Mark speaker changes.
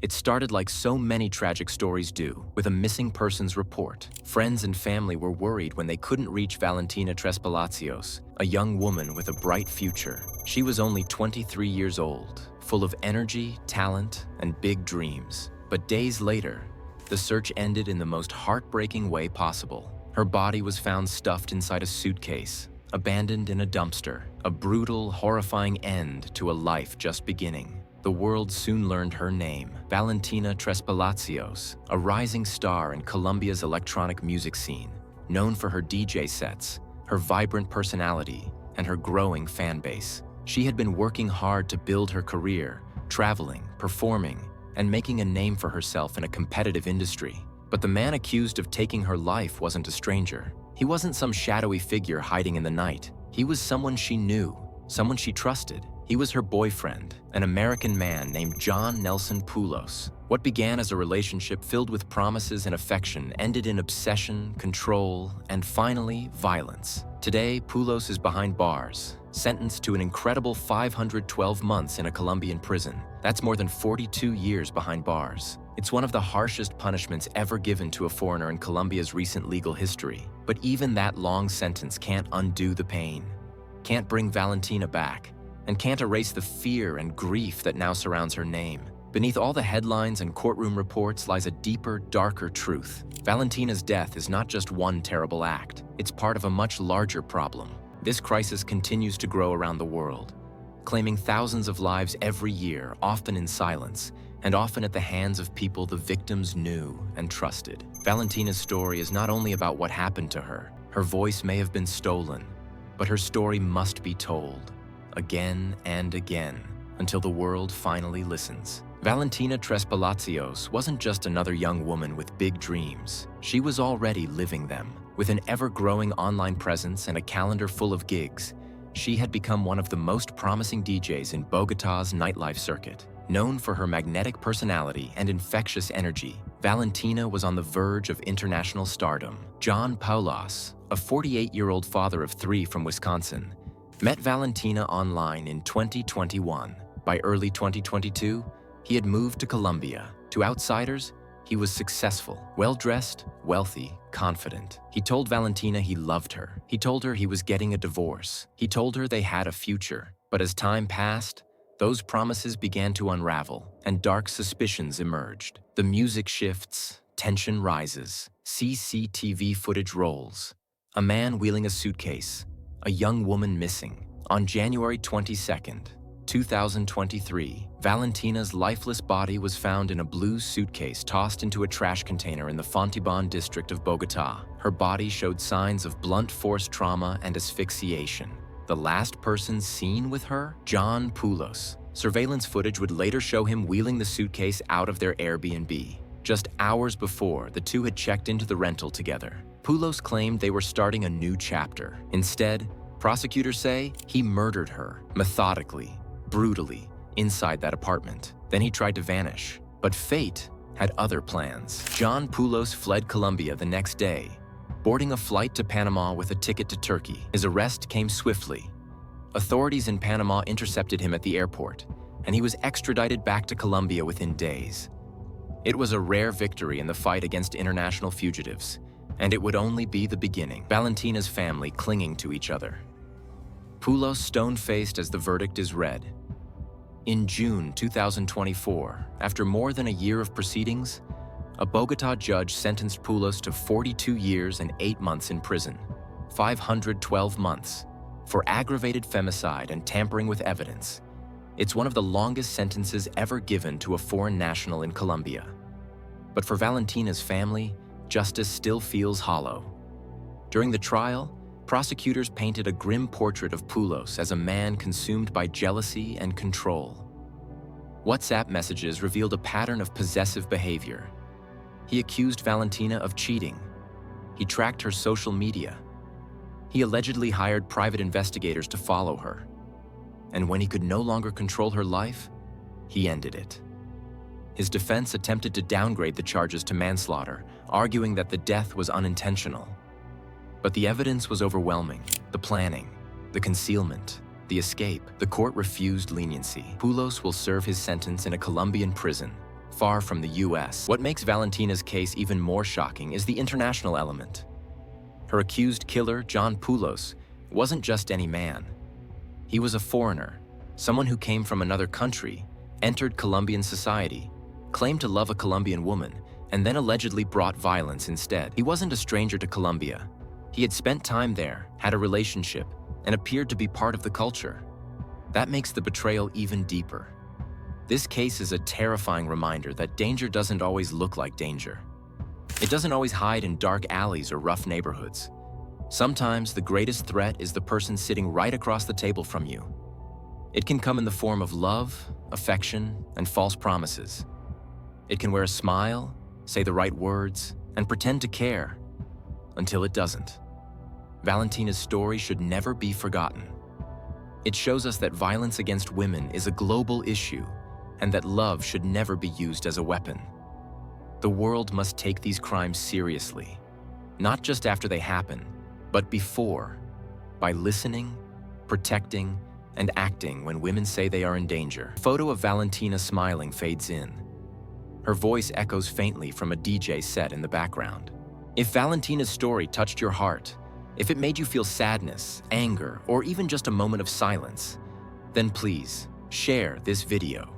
Speaker 1: It started like so many tragic stories do, with a missing persons report. Friends and family were worried when they couldn't reach Valentina Trespalacios, a young woman with a bright future. She was only 23 years old, full of energy, talent, and big dreams. But days later, the search ended in the most heartbreaking way possible. Her body was found stuffed inside a suitcase, abandoned in a dumpster, a brutal, horrifying end to a life just beginning. The world soon learned her name, Valentina Trespalacios, a rising star in Colombia's electronic music scene, known for her DJ sets, her vibrant personality, and her growing fan base. She had been working hard to build her career, traveling, performing, and making a name for herself in a competitive industry. But the man accused of taking her life wasn't a stranger. He wasn't some shadowy figure hiding in the night. He was someone she knew, someone she trusted. He was her boyfriend, an American man named Nelson Poulos. What began as a relationship filled with promises and affection ended in obsession, control, and finally, violence. Today, Poulos is behind bars, sentenced to an incredible 512 months in a Colombian prison. That's more than 42 years behind bars. It's one of the harshest punishments ever given to a foreigner in Colombia's recent legal history. But even that long sentence can't undo the pain, can't bring Valentina back, and can't erase the fear and grief that now surrounds her name. Beneath all the headlines and courtroom reports lies a deeper, darker truth. Valentina's death is not just one terrible act. It's part of a much larger problem. This crisis continues to grow around the world, claiming thousands of lives every year, often in silence, and often at the hands of people the victims knew and trusted. Valentina's story is not only about what happened to her. Her voice may have been stolen, but her story must be told, again and again, until the world finally listens. Valentina Trespalacios wasn't just another young woman with big dreams. She was already living them. With an ever-growing online presence and a calendar full of gigs, she had become one of the most promising DJs in Bogotá's nightlife circuit. Known for her magnetic personality and infectious energy, Valentina was on the verge of international stardom. Nelson Poulos, a 48-year-old father of 3 from Wisconsin, met Valentina online in 2021. By early 2022, he had moved to Colombia. To outsiders, he was successful, well-dressed, wealthy, confident. He told Valentina he loved her. He told her he was getting a divorce. He told her they had a future. But as time passed, those promises began to unravel, and dark suspicions emerged. The music shifts, tension rises, CCTV footage rolls. A man wheeling a suitcase, a young woman missing. On January 22nd, 2023, Valentina's lifeless body was found in a blue suitcase tossed into a trash container in the Fontibon district of Bogotá. Her body showed signs of blunt force trauma and asphyxiation. The last person seen with her? Nelson Poulos. Surveillance footage would later show him wheeling the suitcase out of their Airbnb. Just hours before, the two had checked into the rental together. Poulos claimed they were starting a new chapter. Instead, prosecutors say he murdered her, methodically, brutally, inside that apartment. Then he tried to vanish. But fate had other plans. Nelson Poulos fled Colombia the next day, boarding a flight to Panama with a ticket to Turkey. His arrest came swiftly. Authorities in Panama intercepted him at the airport, and he was extradited back to Colombia within days. It was a rare victory in the fight against international fugitives, and it would only be the beginning. Valentina's family clinging to each other. Poulos stone-faced as the verdict is read. In June 2024, after more than a year of proceedings, a Bogotá judge sentenced Poulos to 42 years and 8 months in prison, 512 months, for aggravated femicide and tampering with evidence. It's one of the longest sentences ever given to a foreign national in Colombia. But for Valentina's family, justice still feels hollow. During the trial, prosecutors painted a grim portrait of Poulos as a man consumed by jealousy and control. WhatsApp messages revealed a pattern of possessive behavior. He accused Valentina of cheating. He tracked her social media. He allegedly hired private investigators to follow her. And when he could no longer control her life, he ended it. His defense attempted to downgrade the charges to manslaughter, arguing that the death was unintentional. But the evidence was overwhelming. The planning, the concealment, the escape. The court refused leniency. Poulos will serve his sentence in a Colombian prison, far from the US. What makes Valentina's case even more shocking is the international element. Her accused killer, John Poulos, wasn't just any man. He was a foreigner, someone who came from another country, entered Colombian society, claimed to love a Colombian woman, and then allegedly brought violence instead. He wasn't a stranger to Colombia. He had spent time there, had a relationship, and appeared to be part of the culture. That makes the betrayal even deeper. This case is a terrifying reminder that danger doesn't always look like danger. It doesn't always hide in dark alleys or rough neighborhoods. Sometimes the greatest threat is the person sitting right across the table from you. It can come in the form of love, affection, and false promises. It can wear a smile, say the right words, and pretend to care, until it doesn't. Valentina's story should never be forgotten. It shows us that violence against women is a global issue, and that love should never be used as a weapon. The world must take these crimes seriously, not just after they happen, but before, by listening, protecting, and acting when women say they are in danger. A photo of Valentina smiling fades in. Her voice echoes faintly from a DJ set in the background. If Valentina's story touched your heart, if it made you feel sadness, anger, or even just a moment of silence, then please share this video.